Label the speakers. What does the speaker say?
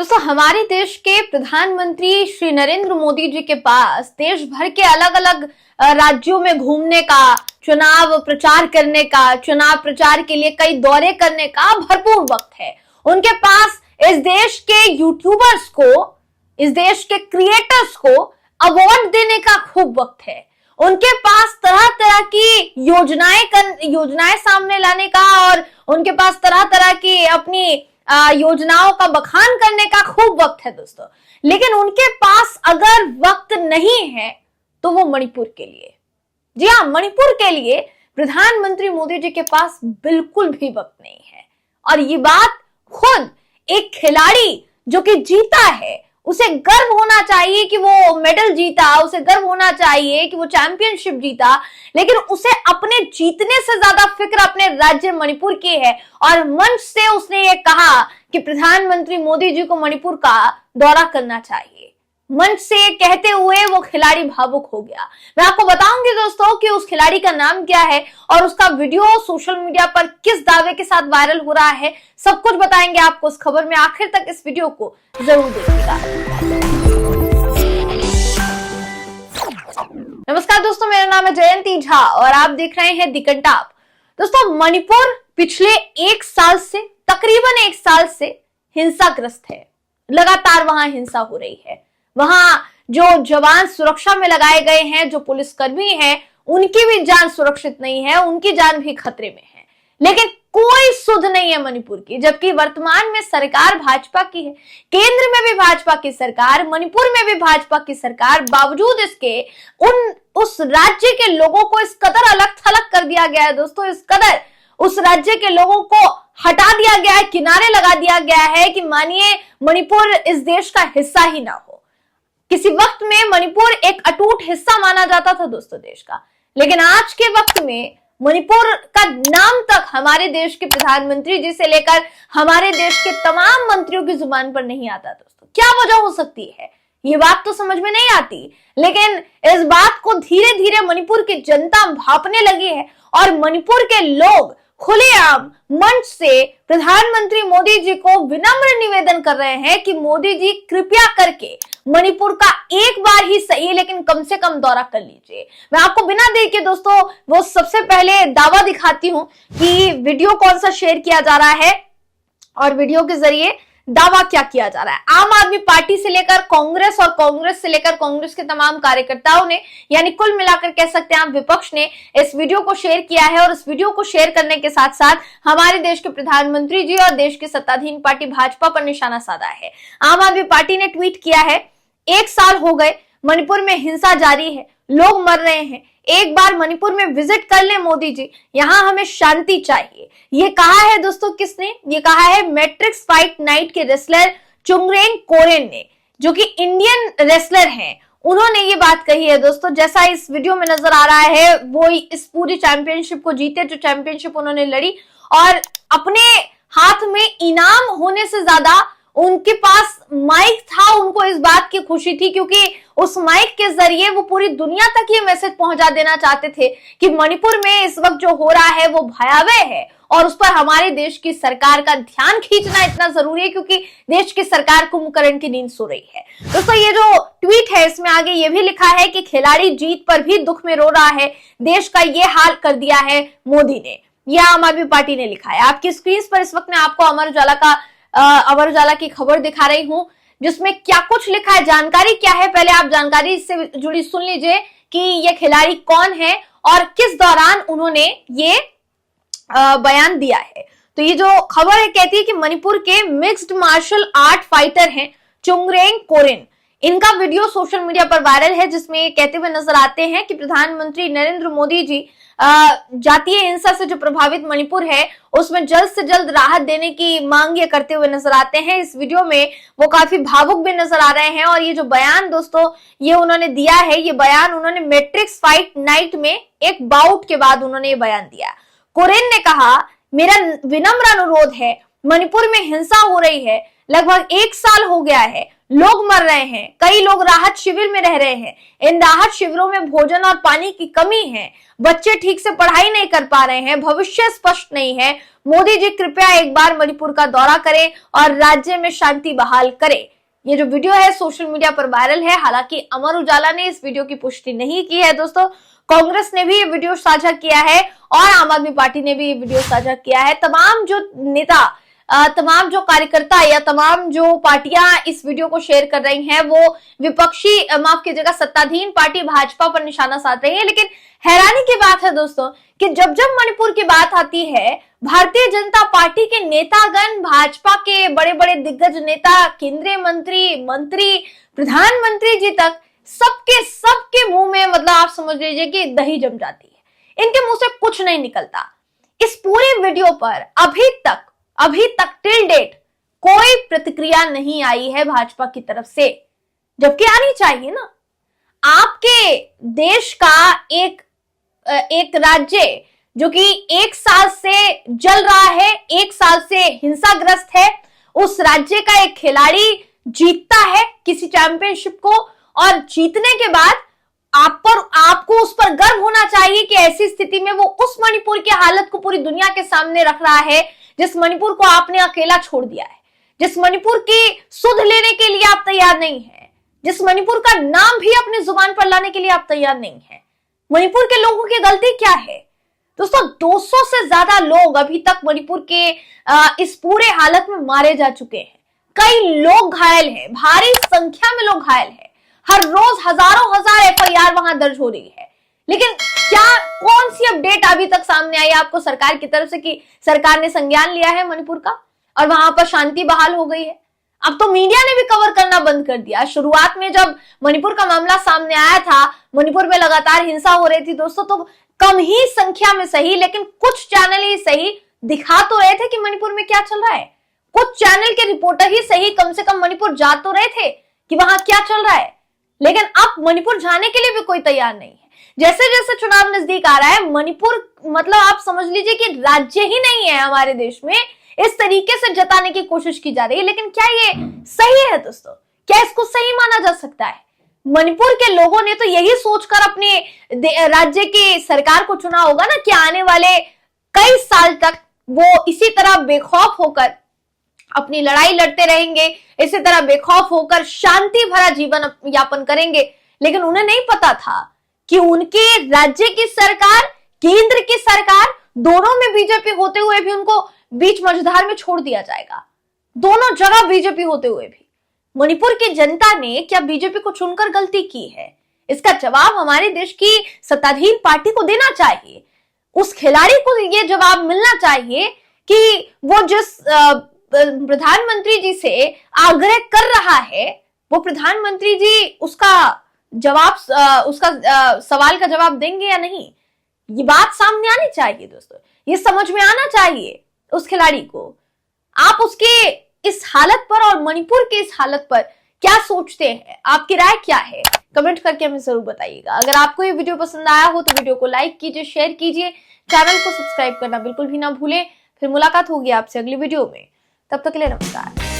Speaker 1: दोस्तों, हमारे देश के प्रधानमंत्री श्री नरेंद्र मोदी जी के पास देश भर के अलग अलग राज्यों में घूमने का, चुनाव प्रचार करने का, चुनाव प्रचार के लिए कई दौरे करने का भरपूर वक्त है। उनके पास इस देश के यूट्यूबर्स को, इस देश के क्रिएटर्स को अवार्ड देने का खूब वक्त है। उनके पास तरह तरह की योजनाएं सामने लाने का और उनके पास तरह तरह की अपनी योजनाओं का बखान करने का खूब वक्त है दोस्तों। लेकिन उनके पास अगर वक्त नहीं है तो वो मणिपुर के लिए, जी हाँ, मणिपुर के लिए प्रधानमंत्री मोदी जी के पास बिल्कुल भी वक्त नहीं है। और ये बात खुद एक खिलाड़ी जो कि जीता है, उसे गर्व होना चाहिए कि वो मेडल जीता, उसे गर्व होना चाहिए कि वो चैंपियनशिप जीता, लेकिन उसे अपने जीतने से ज्यादा फिक्र अपने राज्य मणिपुर की है। और मंच से उसने ये कहा कि प्रधानमंत्री मोदी जी को मणिपुर का दौरा करना चाहिए। मंच से कहते हुए वो खिलाड़ी भावुक हो गया। मैं आपको बताऊंगी दोस्तों कि उस खिलाड़ी का नाम क्या है और उसका वीडियो सोशल मीडिया पर किस दावे के साथ वायरल हो रहा है, सब कुछ बताएंगे आपको इस खबर में। आखिर तक इस वीडियो को जरूर देखिएगा। नमस्कार दोस्तों, मेरा नाम है जयंती झा और आप देख रहे हैं दी कंटाप। दोस्तों, मणिपुर पिछले तकरीबन एक साल से हिंसाग्रस्त है। लगातार वहां हिंसा हो रही है। वहां जो जवान सुरक्षा में लगाए गए हैं, जो पुलिसकर्मी हैं, उनकी भी जान सुरक्षित नहीं है, उनकी जान भी खतरे में है। लेकिन कोई सुध नहीं है मणिपुर की, जबकि वर्तमान में सरकार भाजपा की है, केंद्र में भी भाजपा की सरकार, मणिपुर में भी भाजपा की सरकार। बावजूद इसके उस राज्य के लोगों को इस कदर अलग थलग कर दिया गया है दोस्तों, इस कदर उस राज्य के लोगों को हटा दिया गया है, किनारे लगा दिया गया है कि मानिए मणिपुर इस देश का हिस्सा ही ना हो। किसी वक्त में मणिपुर एक अटूट हिस्सा माना जाता था दोस्तों देश का, लेकिन आज के वक्त में मणिपुर का नाम तक हमारे देश के प्रधानमंत्री जी से लेकर हमारे देश के तमाम मंत्रियों की जुबान पर नहीं आता दोस्तों। क्या वजह हो सकती है, ये बात तो समझ में नहीं आती, लेकिन इस बात को धीरे धीरे मणिपुर की जनता भांपने लगी है और मणिपुर के लोग खुलेआम मंच से प्रधानमंत्री मोदी जी को विनम्र निवेदन कर रहे हैं कि मोदी जी कृपया करके मणिपुर का एक बार ही सही लेकिन कम से कम दौरा कर लीजिए। मैं आपको बिना देर के दोस्तों वो सबसे पहले दावा दिखाती हूं कि वीडियो कौन सा शेयर किया जा रहा है और वीडियो के जरिए दावा क्या किया जा रहा है। आम आदमी पार्टी से लेकर कांग्रेस और कांग्रेस से लेकर कांग्रेस के तमाम कार्यकर्ताओं ने, यानी कुल मिलाकर कह सकते हैं आप विपक्ष ने इस वीडियो को शेयर किया है। और इस वीडियो को शेयर करने के साथ साथ हमारे देश के प्रधानमंत्री जी और देश की सत्ताधीन पार्टी भाजपा पर निशाना साधा है। आम आदमी पार्टी ने ट्वीट किया है, 1 साल हो गए, मणिपुर में हिंसा जारी है, लोग मर रहे हैं, एक बार मणिपुर में विजिट कर ले मोदी जी, यहां हमें शांति चाहिए। ये कहा है दोस्तों किसने? ये कहा है मैट्रिक्स फाइट नाइट के रेसलर चुंगरेंग कोरेन ने, जो कि इंडियन रेसलर हैं। उन्होंने ये बात कही है दोस्तों, जैसा इस वीडियो में नजर आ रहा है, वो इस पूरी चैंपियनशिप को जीते, जो चैंपियनशिप उन्होंने लड़ी, और अपने हाथ में इनाम होने से ज्यादा उनके पास माइक था। उनको इस बात की खुशी थी क्योंकि उस माइक के जरिए वो पूरी दुनिया तक ये मैसेज पहुंचा देना चाहते थे कि मणिपुर में इस वक्त जो हो रहा है वो भयावह है और उस पर हमारे देश की सरकार का ध्यान खींचना इतना जरूरी है क्योंकि देश की सरकार कुंभकर्ण की नींद सो रही है। दोस्तों, ये जो ट्वीट है इसमें आगे ये भी लिखा है कि खिलाड़ी जीत पर भी दुख में रो रहा है, देश का ये हाल कर दिया है मोदी ने। यह आम आदमी पार्टी ने लिखा है। आपकी स्क्रीन पर इस वक्त मैं आपको अमर उजाला की खबर दिखा रही हूं, जिसमें क्या कुछ लिखा है, जानकारी क्या है। पहले आप जानकारी से जुड़ी सुन लीजिए कि ये खिलाड़ी कौन है और किस दौरान उन्होंने ये बयान दिया है। तो ये जो खबर है कहती है कि मणिपुर के मिक्स्ड मार्शल आर्ट फाइटर हैं चुंगरेंग कोरेन। इनका वीडियो सोशल मीडिया पर वायरल है, जिसमें कहते हुए नजर आते हैं कि प्रधानमंत्री नरेंद्र मोदी जी जातीय हिंसा से जो प्रभावित मणिपुर है उसमें जल्द से जल्द राहत देने की मांग ये करते हुए नजर आते हैं। इस वीडियो में वो काफी भावुक भी नजर आ रहे हैं और ये जो बयान दोस्तों ये उन्होंने दिया है, ये बयान उन्होंने मैट्रिक्स फाइट नाइट में एक बाउट के बाद उन्होंने ये बयान दिया। कोरेन ने कहा, मेरा विनम्र अनुरोध है, मणिपुर में हिंसा हो रही है, लगभग 1 साल हो गया है, लोग मर रहे हैं, कई लोग राहत शिविर में रह रहे हैं, इन राहत शिविरों में भोजन और पानी की कमी है, बच्चे ठीक से पढ़ाई नहीं कर पा रहे हैं, भविष्य स्पष्ट नहीं है। मोदी जी कृपया एक बार मणिपुर का दौरा करें और राज्य में शांति बहाल करें। ये जो वीडियो है सोशल मीडिया पर वायरल है। हालांकि अमर उजाला ने इस वीडियो की पुष्टि नहीं की है दोस्तों, कांग्रेस ने भी ये वीडियो साझा किया है और आम आदमी पार्टी ने भी ये वीडियो साझा किया है। तमाम जो नेता, तमाम जो कार्यकर्ता या तमाम जो पार्टियां इस वीडियो को शेयर कर रही हैं वो विपक्षी, माफ कीजिएगा, सत्ताधीन पार्टी भाजपा पर निशाना साध रही है। लेकिन हैरानी की बात है दोस्तों कि जब जब मणिपुर की बात आती है, भारतीय जनता पार्टी के नेतागण, भाजपा के बड़े बड़े दिग्गज नेता, केंद्रीय मंत्री, प्रधानमंत्री जी तक, सबके मुंह में, मतलब आप समझ लीजिए कि दही जम जाती है। इनके मुंह से कुछ नहीं निकलता। इस पूरे वीडियो पर अभी तक टिल डेट कोई प्रतिक्रिया नहीं आई है भाजपा की तरफ से, जबकि आनी चाहिए ना। आपके देश का एक राज्य जो कि 1 साल से जल रहा है, 1 साल से हिंसाग्रस्त है, उस राज्य का एक खिलाड़ी जीतता है किसी चैंपियनशिप को, और जीतने के बाद आपको उस पर गर्व होना चाहिए कि ऐसी स्थिति में वो उस मणिपुर की हालत को पूरी दुनिया के सामने रख रहा है, जिस मणिपुर को आपने अकेला छोड़ दिया है, जिस मणिपुर की सुध लेने के लिए आप तैयार नहीं है, जिस मणिपुर का नाम भी अपनी जुबान पर लाने के लिए आप तैयार नहीं है। मणिपुर के लोगों की गलती क्या है दोस्तों? 200 से ज्यादा लोग अभी तक मणिपुर के इस पूरे हालत में मारे जा चुके हैं। कई लोग घायल हैं, भारी संख्या में लोग घायल हैं। हर रोज हजारों हजार एफआईआर वहां दर्ज हो रही है। लेकिन क्या कौन सी अपडेट अभी तक सामने आई है आपको सरकार की तरफ से कि सरकार ने संज्ञान लिया है मणिपुर का और वहां पर शांति बहाल हो गई है? अब तो मीडिया ने भी कवर करना बंद कर दिया। शुरुआत में जब मणिपुर का मामला सामने आया था, मणिपुर में लगातार हिंसा हो रही थी दोस्तों, तो कम ही संख्या में सही, लेकिन कुछ चैनल ही सही दिखा तो रहे थे कि मणिपुर में क्या चल रहा है। कुछ चैनल के रिपोर्टर ही सही कम से कम मणिपुर जा तो रहे थे कि वहां क्या चल रहा है। लेकिन अब मणिपुर जाने के लिए भी कोई तैयार नहीं है। जैसे जैसे चुनाव नजदीक आ रहा है, मणिपुर, मतलब आप समझ लीजिए कि राज्य ही नहीं है हमारे देश में, इस तरीके से जताने की कोशिश की जा रही है। लेकिन क्या ये सही है दोस्तों? क्या इसको सही माना जा सकता है? मणिपुर के लोगों ने तो यही सोचकर अपने राज्य की सरकार को चुना होगा ना कि आने वाले कई साल तक वो इसी तरह बेखौफ होकर अपनी लड़ाई लड़ते रहेंगे, इसी तरह बेखौफ होकर शांति भरा जीवन यापन करेंगे। लेकिन उन्हें नहीं पता था कि उनके राज्य की सरकार, केंद्र की सरकार, दोनों में बीजेपी होते हुए भी उनको बीच मझधार में छोड़ दिया जाएगा। दोनों जगह बीजेपी होते हुए भी मणिपुर की जनता ने क्या बीजेपी को चुनकर गलती की है? इसका जवाब हमारे देश की सत्ताधीन पार्टी को देना चाहिए। उस खिलाड़ी को ये जवाब मिलना चाहिए कि वो जिस प्रधानमंत्री जी से आग्रह कर रहा है, वो प्रधानमंत्री जी उसका जवाब, सवाल का जवाब देंगे या नहीं, ये बात सामने आनी चाहिए दोस्तों। ये समझ में आना चाहिए उस खिलाड़ी को। आप उसके इस हालत पर और मणिपुर के इस हालत पर क्या सोचते हैं? आपकी राय क्या है? कमेंट करके हमें जरूर बताइएगा। अगर आपको ये वीडियो पसंद आया हो तो वीडियो को लाइक कीजिए, शेयर कीजिए, चैनल को सब्सक्राइब करना बिल्कुल भी ना भूलें। फिर मुलाकात होगी आपसे अगली वीडियो में। तब तक के लिए नमस्कार।